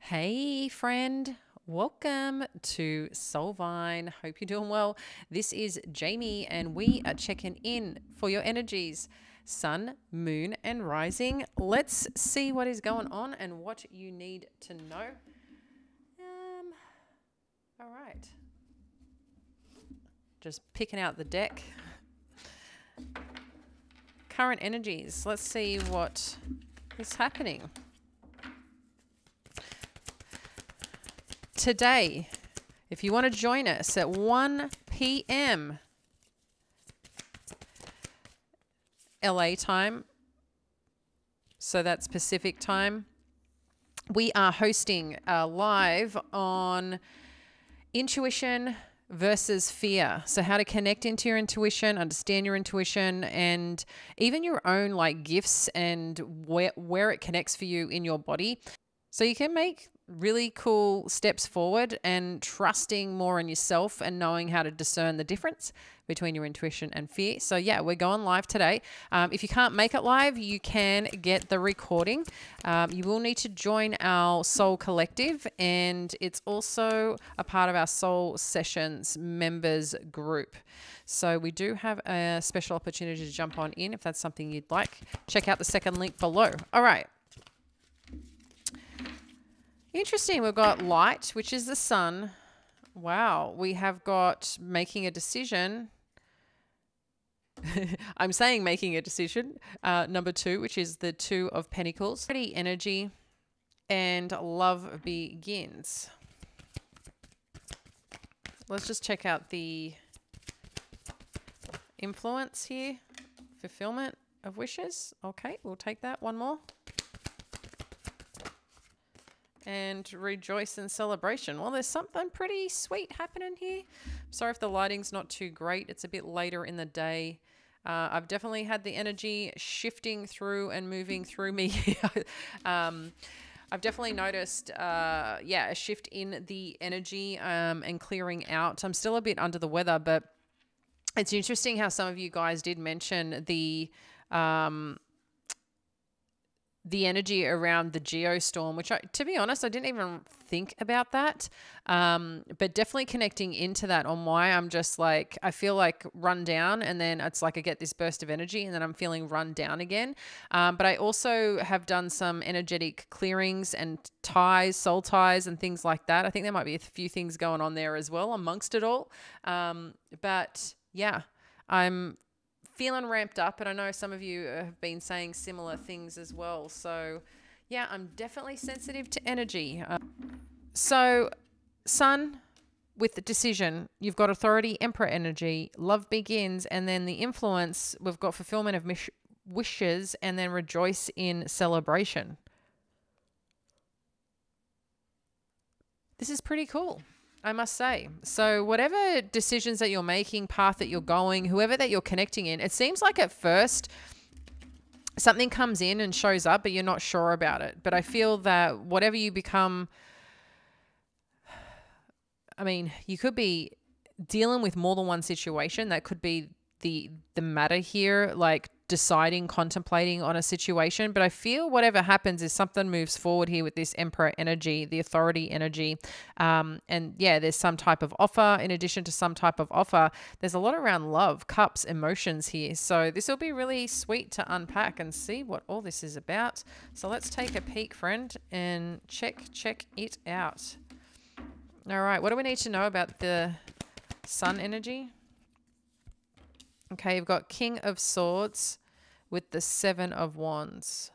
Hey friend, welcome to Soulvine. Hope you're doing well. This is Jamie and we are checking in for your energies, sun, moon and rising. Let's see what is going on and what you need to know. All right. Just picking out the deck. Current energies. Let's see what is happening. Today, if you want to join us at 1 p.m. LA time, so that's Pacific time, we are hosting a live on intuition versus fear. So how to connect into your intuition, understand your intuition, and even your own like gifts and where it connects for you in your body. So you can make really cool steps forward and trusting more in yourself and knowing how to discern the difference between your intuition and fear. So yeah, we're going live today. If you can't make it live, you can get the recording. You will need to join our Soul Collective, and it's also a part of our Soul Sessions members group. So we do have a special opportunity to jump on in if that's something you'd like. Check out the second link below. All right. Interesting. We've got light, which is the sun. Wow. We have got making a decision. I'm saying making a decision. Number 2, which is the 2 of Pentacles. Pretty energy and love begins. Let's just check out the influence here. Fulfillment of wishes. Okay, we'll take that. One more. And rejoice in celebration. Well, there's something pretty sweet happening here. Sorry if the lighting's not too great. It's a bit later in the day. I've definitely had the energy shifting through and moving through me. I've definitely noticed, a shift in the energy and clearing out. I'm still a bit under the weather, but it's interesting how some of you guys did mention the energy around the geostorm, which to be honest, I didn't even think about that. But definitely connecting into that on why I'm just like, I feel like run down, and then it's like I get this burst of energy and then I'm feeling run down again. But I also have done some energetic clearings and ties, soul ties and things like that. I think there might be a few things going on there as well amongst it all. But yeah, I'm feeling ramped up, and I know some of you have been saying similar things as well. So yeah, I'm definitely sensitive to energy. So sun with the decision, you've got authority, emperor energy, love begins, and then the influence, we've got fulfillment of wishes, and then rejoice in celebration. This is pretty cool, I must say. So whatever decisions that you're making, path that you're going, whoever that you're connecting in, it seems like at first something comes in and shows up, but you're not sure about it. But I feel that whatever you become, I mean, you could be dealing with more than one situation. That could be the matter here, like deciding, contemplating on a situation. But I feel whatever happens is something moves forward here with this emperor energy, the authority energy. And yeah, there's some type of offer. In addition to some type of offer, there's a lot around love, cups, emotions here. So this will be really sweet to unpack and see what all this is about. So let's take a peek, friend, and check it out. All right, what do we need to know about the sun energy? Okay, you've got King of Swords with the 7 of Wands.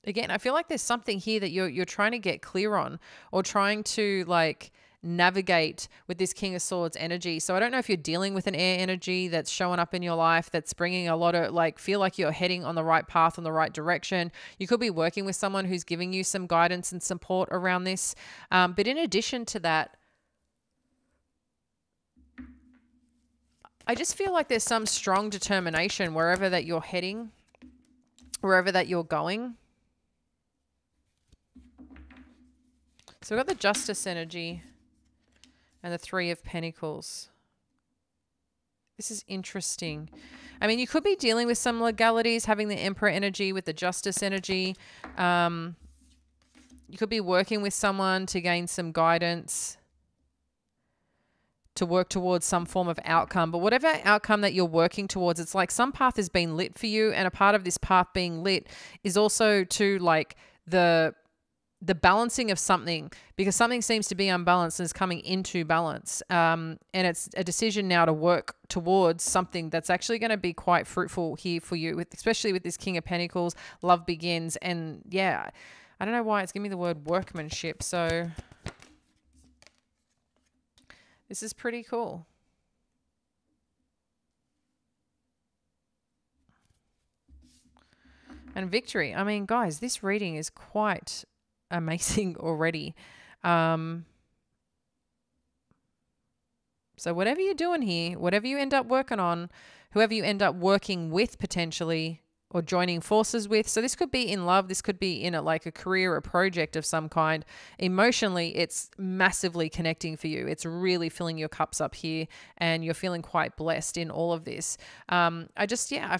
Again, I feel like there's something here that you're trying to get clear on, or trying to like navigate with this King of Swords energy. So I don't know if you're dealing with an air energy that's showing up in your life that's bringing a lot of like, feel like you're heading on the right path, on the right direction. You could be working with someone who's giving you some guidance and support around this. But in addition to that, I just feel like there's some strong determination wherever that you're heading, wherever that you're going. So we've got the Justice energy and the 3 of Pentacles. This is interesting. I mean, you could be dealing with some legalities, having the Emperor energy with the Justice energy. You could be working with someone to gain some guidance, to work towards some form of outcome. But whatever outcome that you're working towards, it's like some path has been lit for you. And a part of this path being lit is also to like the balancing of something, because something seems to be unbalanced and is coming into balance. And it's a decision now to work towards something that's actually going to be quite fruitful here for you, with, especially with this King of Pentacles. Love begins. And yeah, I don't know why it's giving me the word workmanship. So this is pretty cool. And victory. I mean, guys, this reading is quite amazing already. So whatever you're doing here, whatever you end up working on, whoever you end up working with potentially, or joining forces with. So this could be in love. This could be in like a career or project of some kind. Emotionally, it's massively connecting for you. It's really filling your cups up here, and you're feeling quite blessed in all of this. I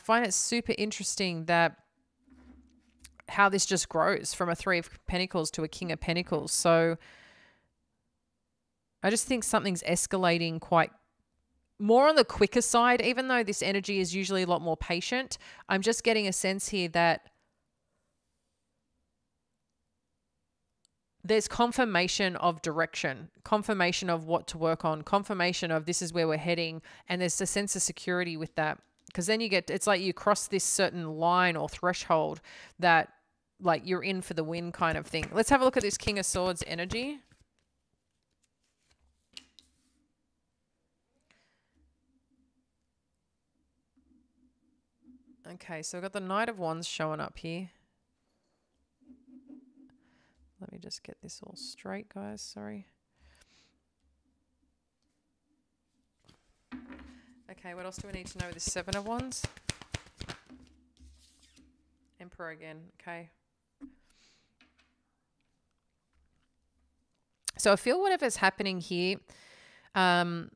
find it super interesting that how this just grows from a Three of Pentacles to a King of Pentacles. So I just think something's escalating quite more on the quicker side, even though this energy is usually a lot more patient. I'm just getting a sense here that there's confirmation of direction, confirmation of what to work on, confirmation of this is where we're heading. And there's a sense of security with that. Because then you get, it's like you cross this certain line or threshold that like you're in for the win kind of thing. Let's have a look at this King of Swords energy. Okay, so I've got the Knight of Wands showing up here. Let me just get this all straight, guys. Sorry. Okay, what else do we need to know with this Seven of Wands? Emperor again. Okay. So I feel whatever's happening here, I'm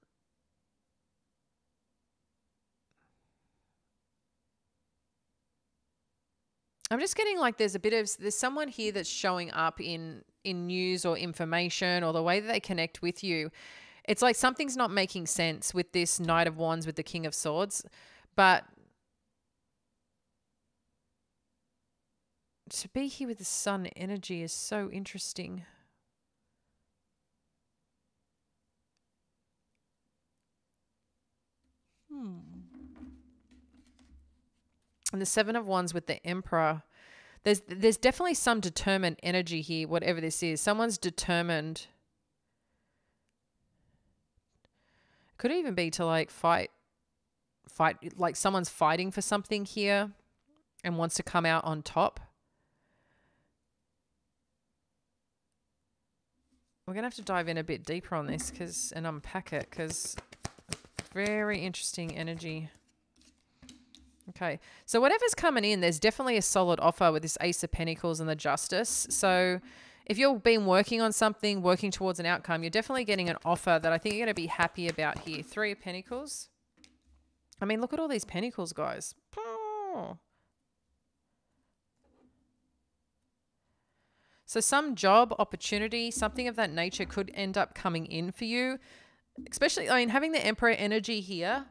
just getting like there's someone here that's showing up in news or information, or the way that they connect with you. It's like something's not making sense with this Knight of Wands with the King of Swords. But to be here with the Sun energy is so interesting. And the Seven of Wands with the Emperor. There's definitely some determined energy here, whatever this is. Someone's determined. Could even be to like fight, like someone's fighting for something here and wants to come out on top. We're going to have to dive in a bit deeper on this and unpack it, because very interesting energy. Okay, so whatever's coming in, there's definitely a solid offer with this Ace of Pentacles and the Justice. So if you've been working on something, working towards an outcome, you're definitely getting an offer that I think you're going to be happy about here. Three of Pentacles. I mean, look at all these pentacles, guys. Oh. So some job opportunity, something of that nature could end up coming in for you. Especially, I mean, having the Emperor energy here.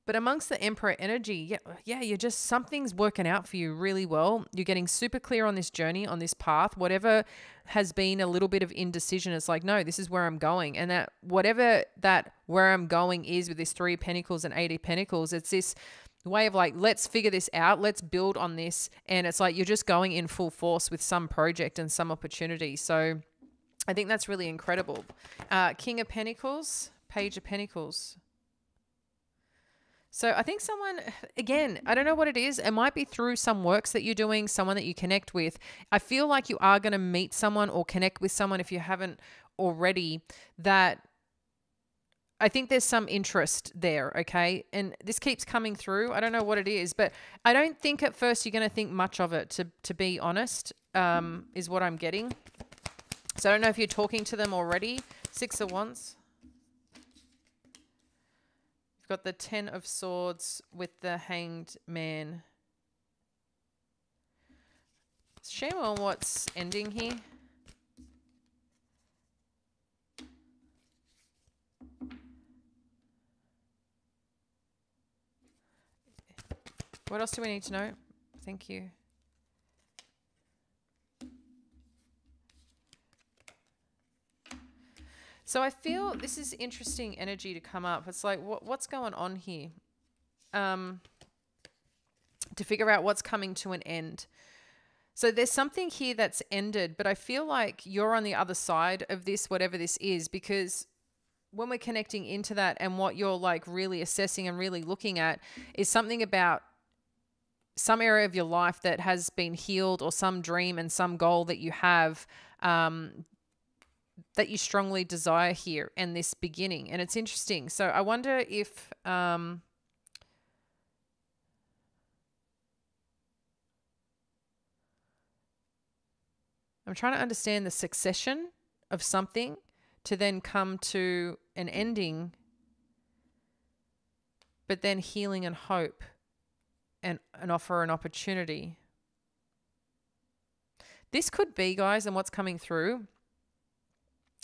But amongst the Emperor energy, yeah, you're just, something's working out for you really well. You're getting super clear on this journey, on this path. Whatever has been a little bit of indecision, it's like, no, this is where I'm going. And that whatever that where I'm going is with this Three of Pentacles and Eight of Pentacles, it's this way of like, let's figure this out. Let's build on this. And it's like you're just going in full force with some project and some opportunity. So I think that's really incredible. King of Pentacles, Page of Pentacles. So I think someone, again, I don't know what it is. It might be through some works that you're doing, someone that you connect with. I feel like you are going to meet someone or connect with someone, if you haven't already, that I think there's some interest there, okay? And this keeps coming through. I don't know what it is, but I don't think at first you're going to think much of it, to be honest, is what I'm getting. So I don't know if you're talking to them already. Six of Wands. We've got the 10 of Swords with the Hanged Man. Shame on what's ending here. What else do we need to know? Thank you. So I feel this is interesting energy to come up. It's like, what's going on here? To figure out what's coming to an end. So there's something here that's ended, but I feel like you're on the other side of this, whatever this is, because when we're connecting into that and what you're like really assessing and really looking at is something about some area of your life that has been healed, or some dream and some goal that you have, that you strongly desire here in this beginning. And it's interesting. So I wonder if, I'm trying to understand the succession of something to then come to an ending, but then healing and hope and an offer, an opportunity. This could be, guys, and what's coming through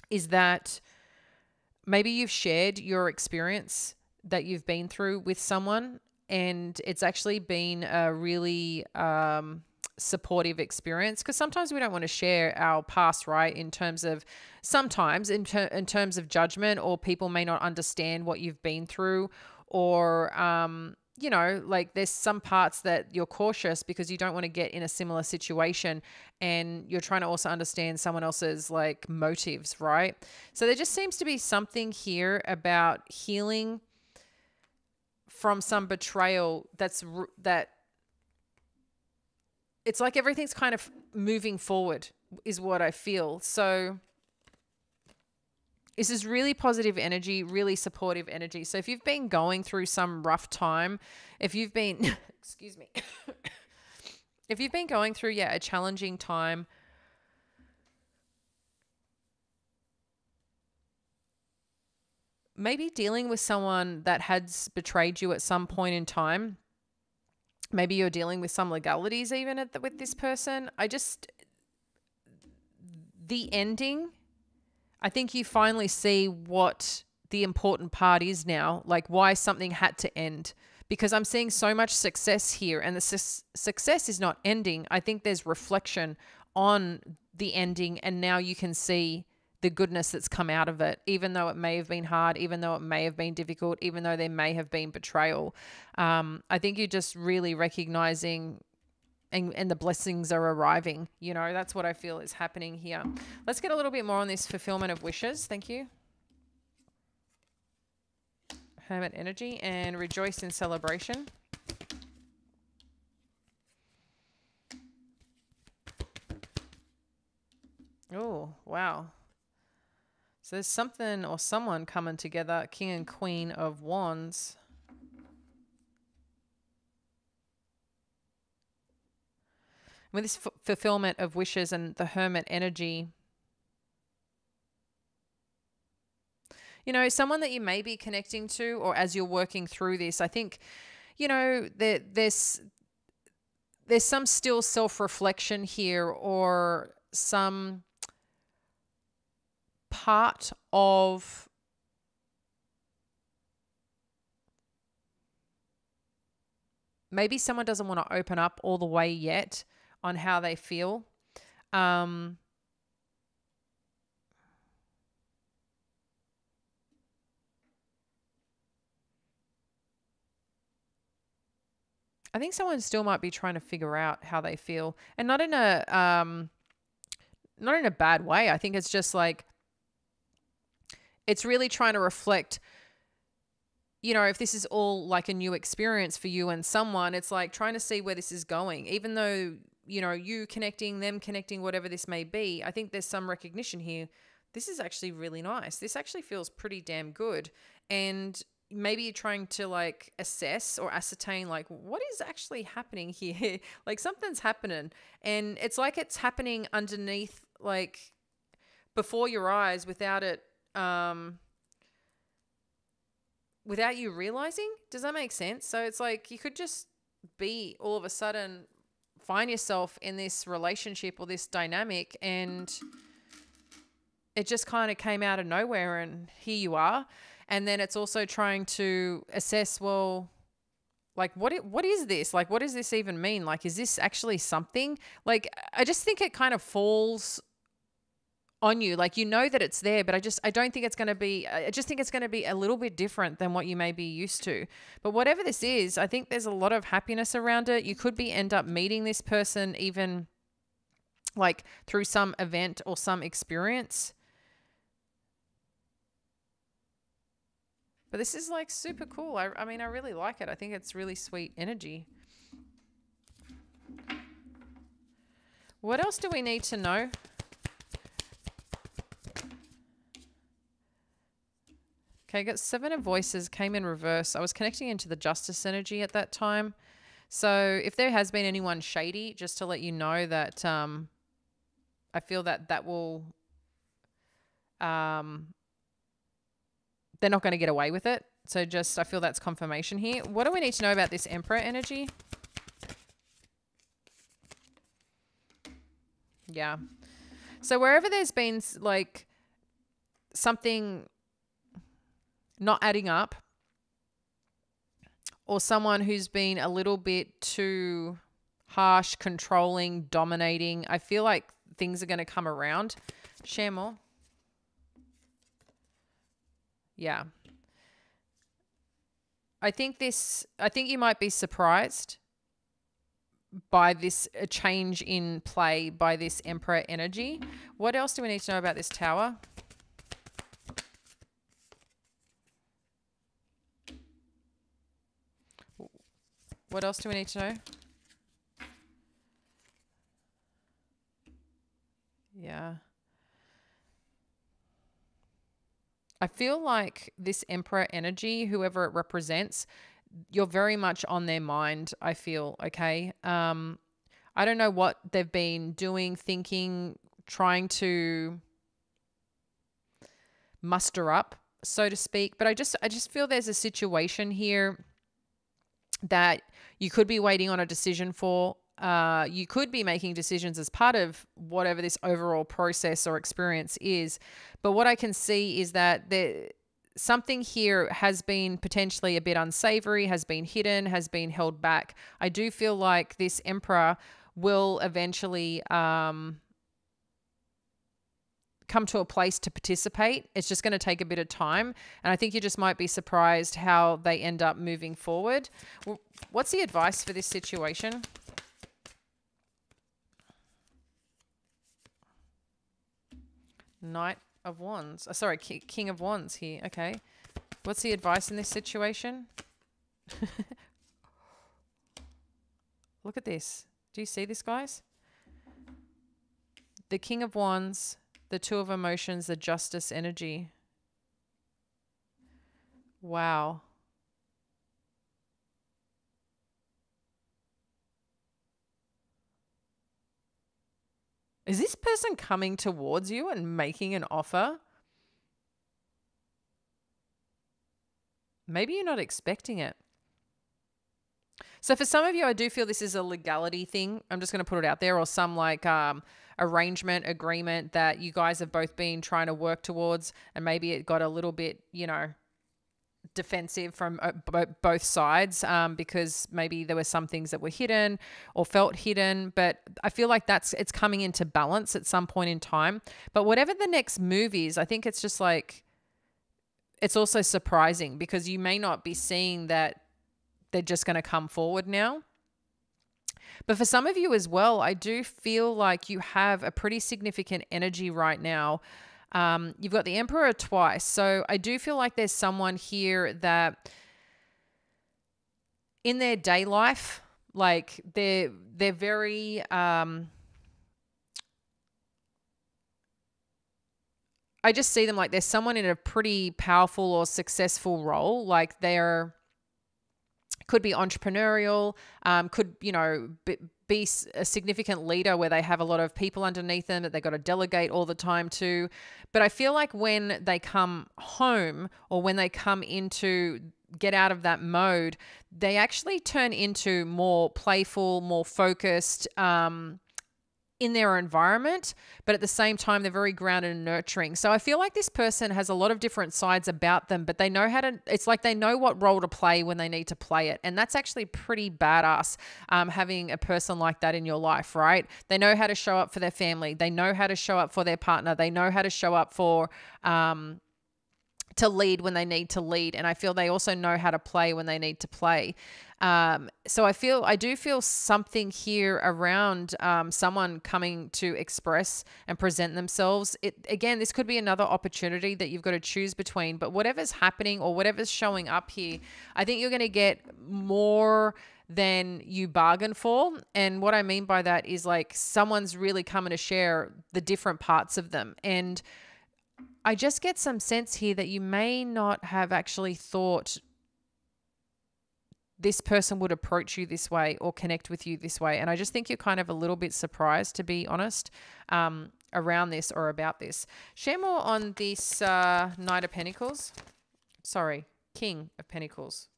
is that maybe you've shared your experience that you've been through with someone, and it's actually been a really supportive experience, because sometimes we don't want to share our past, right? In terms of sometimes in terms of judgment, or people may not understand what you've been through, or you know, like there's some parts that you're cautious because you don't want to get in a similar situation, and you're trying to also understand someone else's like motives, right? So there just seems to be something here about healing from some betrayal that it's like everything's kind of moving forward is what I feel. So this is really positive energy, really supportive energy. So if you've been going through some rough time, if you've been, excuse me, if you've been going through, a challenging time, maybe dealing with someone that has betrayed you at some point in time, maybe you're dealing with some legalities even with this person. The ending, I think you finally see what the important part is now, like why something had to end, because I'm seeing so much success here, and the success is not ending. I think there's reflection on the ending, and now you can see the goodness that's come out of it, even though it may have been hard, even though it may have been difficult, even though there may have been betrayal. I think you're just really recognizing and the blessings are arriving. You know, that's what I feel is happening here. Let's get a little bit more on this fulfillment of wishes. Thank you. Hermit energy and rejoice in celebration. Oh, wow. So there's something or someone coming together. King and Queen of Wands. With this fulfillment of wishes and the Hermit energy, you know, someone that you may be connecting to, or as you're working through this, I think, you know, there's some still self-reflection here, or some part of maybe someone doesn't want to open up all the way yet on how they feel. I think someone still might be trying to figure out how they feel, and not in a bad way. I think it's just like, it's really trying to reflect, you know, if this is all like a new experience for you and someone, it's like trying to see where this is going, even though, you know, you connecting, them connecting, whatever this may be. I think there's some recognition here. This is actually really nice. This actually feels pretty damn good. And maybe you're trying to like assess or ascertain like what is actually happening here. Like something's happening, and it's like it's happening underneath, like before your eyes, without it without you realizing. Does that make sense? So it's like you could just be all of a sudden find yourself in this relationship or this dynamic, and it just kind of came out of nowhere, and here you are. And then it's also trying to assess, well, like, what is this? Like, what does this even mean? Like, is this actually something? Like, I just think it kind of falls on you. Like, you know that it's there, but I don't think it's going to be, I just think it's going to be a little bit different than what you may be used to. But whatever this is, I think there's a lot of happiness around it. You could end up meeting this person even like through some event or some experience. But this is like super cool. I mean, I really like it. I think it's really sweet energy. What else do we need to know? Okay, I got 7 of Voices, came in reverse. I was connecting into the Justice energy at that time. So if there has been anyone shady, just to let you know that I feel that will... they're not going to get away with it. So I feel that's confirmation here. What do we need to know about this Emperor energy? Yeah. So wherever there's been like something not adding up, or someone who's been a little bit too harsh, controlling, dominating, I feel like things are going to come around. Share more. Yeah. I think you might be surprised by this change in play by this Emperor energy. What else do we need to know about this Tower? What else do we need to know? Yeah. I feel like this Emperor energy, whoever it represents, you're very much on their mind, I feel, okay? I don't know what they've been doing, thinking, trying to muster up, so to speak. But I just feel there's a situation here that you could be waiting on a decision for. You could be making decisions as part of whatever this overall process or experience is. But what I can see is that something here has been potentially a bit unsavory, has been hidden, has been held back. I do feel like this Emperor will eventually come to a place to participate. It's just going to take a bit of time. And I think you just might be surprised how they end up moving forward. What's the advice for this situation? Knight of Wands. Oh, sorry, King of Wands here. Okay. What's the advice in this situation? Look at this. Do you see this, guys? The King of Wands, the Two of Emotions, the Justice energy. Wow. Is this person coming towards you and making an offer? Maybe you're not expecting it. So for some of you, I do feel this is a legality thing. I'm just going to put it out there, or some like arrangement, agreement that you guys have both been trying to work towards, and maybe it got a little bit, defensive from both sides because maybe there were some things that were hidden or felt hidden. But I feel like it's coming into balance at some point in time. But whatever the next move is, I think it's just like, it's also surprising because you may not be seeing that they're just going to come forward now. But for some of you as well, I do feel like you have a pretty significant energy right now. You've got the Emperor twice. So I do feel like there's someone here that in their day life, like they're very, I just see them like there's someone in a pretty powerful or successful role. Like could be entrepreneurial, could, be a significant leader where they have a lot of people underneath them that they've got to delegate all the time to. But I feel like when they come home or when they come into get out of that mode, they actually turn into more playful, more focused, in their environment, but at the same time, they're very grounded and nurturing. So I feel like this person has a lot of different sides about them, but they know how to, it's like they know what role to play when they need to play it. And that's actually pretty badass, having a person like that in your life, right? They know how to show up for their family. They know how to show up for their partner. They know how to show up for, to lead when they need to lead. And I feel they also know how to play when they need to play. So I do feel something here around someone coming to express and present themselves. Again, this could be another opportunity that you've got to choose between, but whatever's happening or whatever's showing up here, I think you're going to get more than you bargain for. And what I mean by that is like someone's really coming to share the different parts of them. And I just get some sense here that you may not have actually thought this person would approach you this way or connect with you this way. And I just think you're kind of a little bit surprised, to be honest, around this or about this. Share more on this Knight of Pentacles. Sorry, King of Pentacles.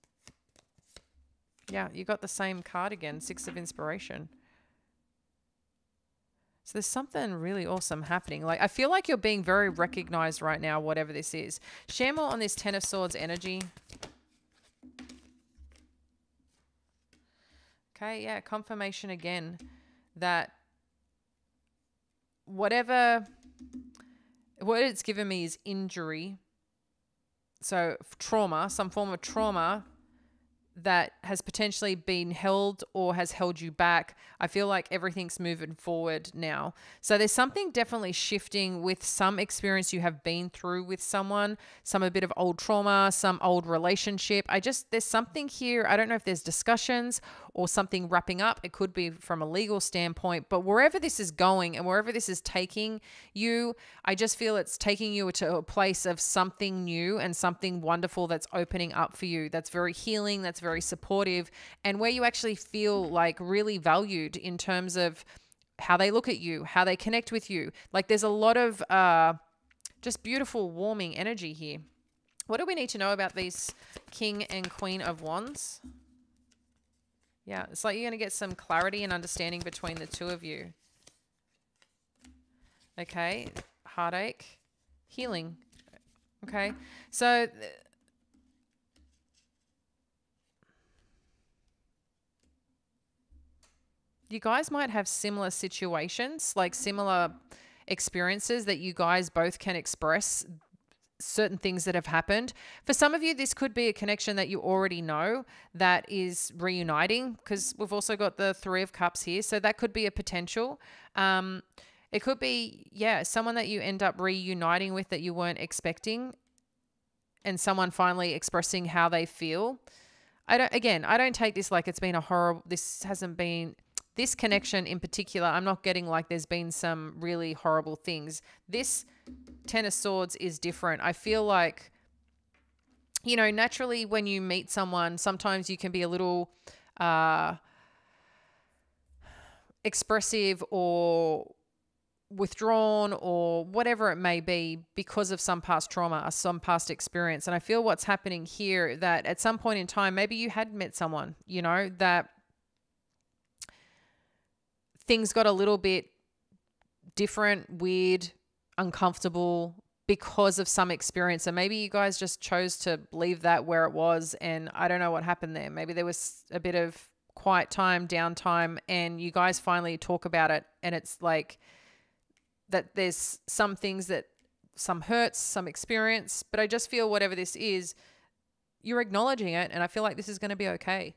Yeah, you got the same card again, Six of Inspiration. So there's something really awesome happening. Like, I feel like you're being very recognized right now, whatever this is. Share more on this Ten of Swords energy. Okay, yeah, confirmation again that what it's given me is injury. So trauma, some form of trauma that has potentially been held or has held you back. I feel like everything's moving forward now. So there's something definitely shifting with some experience you have been through with someone, a bit of old trauma, some old relationship. There's something here. I don't know if there's discussions or something wrapping up. It could be from a legal standpoint, but wherever this is going and wherever this is taking you, I just feel it's taking you to a place of something new and something wonderful that's opening up for you. That's very healing. That's very supportive, and where you actually feel like really valued in terms of how they look at you, how they connect with you. Like there's a lot of just beautiful, warming energy here. What do we need to know about these King and Queen of Wands? Yeah, it's like you're going to get some clarity and understanding between the two of you. Okay, heartache, healing. Okay, so you guys might have similar situations, like similar experiences that you guys both can express certain things that have happened. For some of you, this could be a connection that you already know that is reuniting, because we've also got the Three of Cups here. So that could be a potential. It could be, yeah, someone that you end up reuniting with that you weren't expecting, and someone finally expressing how they feel. I don't take this like it's been a horrible, this connection in particular, I'm not getting like there's been some really horrible things. This Ten of Swords is different. I feel like, you know, naturally when you meet someone, sometimes you can be a little expressive or withdrawn or whatever it may be because of some past trauma or some past experience. And I feel what's happening here, that at some point in time, maybe you had met someone, you know, that things got a little bit different, weird, uncomfortable because of some experience. And maybe you guys just chose to leave that where it was. And I don't know what happened there. Maybe there was a bit of quiet time, downtime, and you guys finally talk about it. And it's like that there's some things that, some hurts, some experience, but I just feel whatever this is, you're acknowledging it. And I feel like this is going to be okay.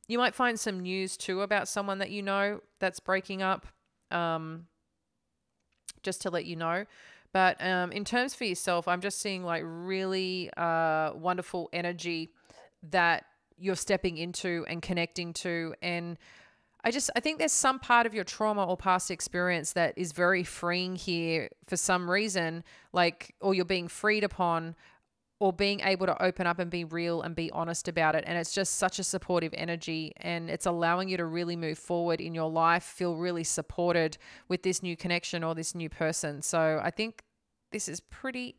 You might find some news too about someone that you know that's breaking up, just to let you know. But in terms for yourself, I'm just seeing like really wonderful energy that you're stepping into and connecting to. And I think there's some part of your trauma or past experience that is very freeing here for some reason, like, or you're being freed upon, or being able to open up and be real and be honest about it. And it's just such a supportive energy, and it's allowing you to really move forward in your life, feel really supported with this new connection or this new person. So I think this is pretty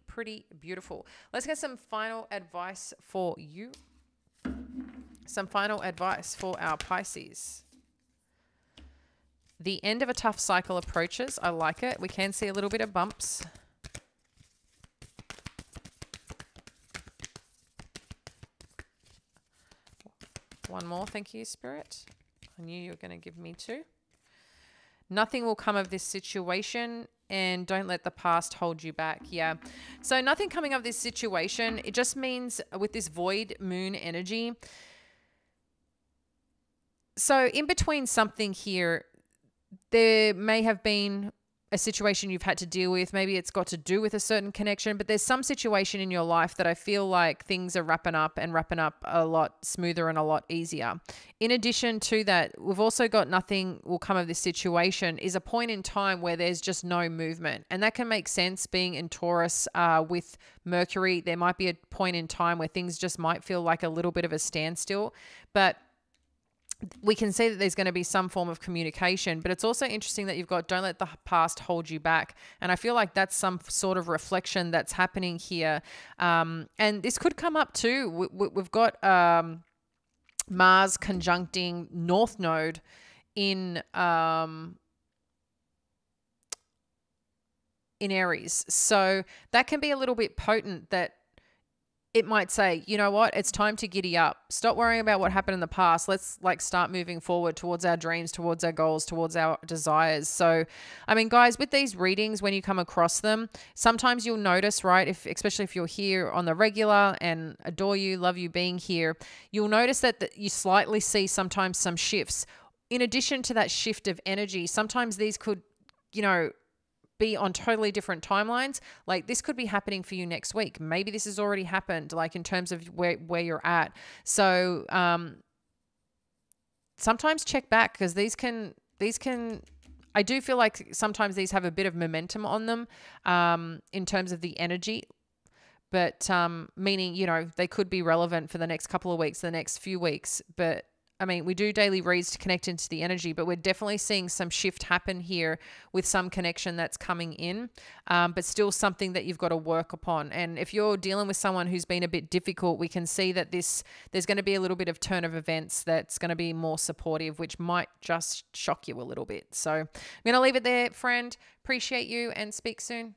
beautiful. Let's get some final advice for you. Some final advice for our Pisces. The end of a tough cycle approaches. I like it. We can see a little bit of bumps. One more. Thank you, Spirit. I knew you were going to give me two. Nothing will come of this situation, and don't let the past hold you back. Yeah. So nothing coming of this situation. It just means with this void moon energy. So in between something here, there may have been a situation you've had to deal with. Maybe it's got to do with a certain connection, but there's some situation in your life that I feel like things are wrapping up a lot smoother and a lot easier. In addition to that, we've also got nothing will come of this situation is a point in time where there's just no movement. And that can make sense being in Taurus with Mercury. There might be a point in time where things just might feel like a little bit of a standstill, but we can see that there's going to be some form of communication, but it's also interesting that you've got don't let the past hold you back. And I feel like that's some sort of reflection that's happening here. And this could come up too. We've got Mars conjuncting North Node in Aries. So that can be a little bit potent, that it might say, you know what, it's time to giddy up. Stop worrying about what happened in the past. Let's start moving forward towards our dreams, towards our goals, towards our desires. So, I mean, guys, with these readings, when you come across them, sometimes you'll notice, right, especially if you're here on the regular and adore you, love you being here, you'll notice that you slightly see sometimes some shifts. In addition to that shift of energy, sometimes these could, be on totally different timelines. Like this could be happening for you next week. Maybe this has already happened, like in terms of where you're at. So sometimes check back, because these can, I do feel like sometimes these have a bit of momentum on them in terms of the energy, but meaning, they could be relevant for the next couple of weeks, the next few weeks. But I mean, we do daily reads to connect into the energy, but we're definitely seeing some shift happen here with some connection that's coming in, but still something that you've got to work upon. And if you're dealing with someone who's been a bit difficult, we can see that there's going to be a little bit of turn of events that's going to be more supportive, which might just shock you a little bit. So I'm going to leave it there, friend. Appreciate you and speak soon.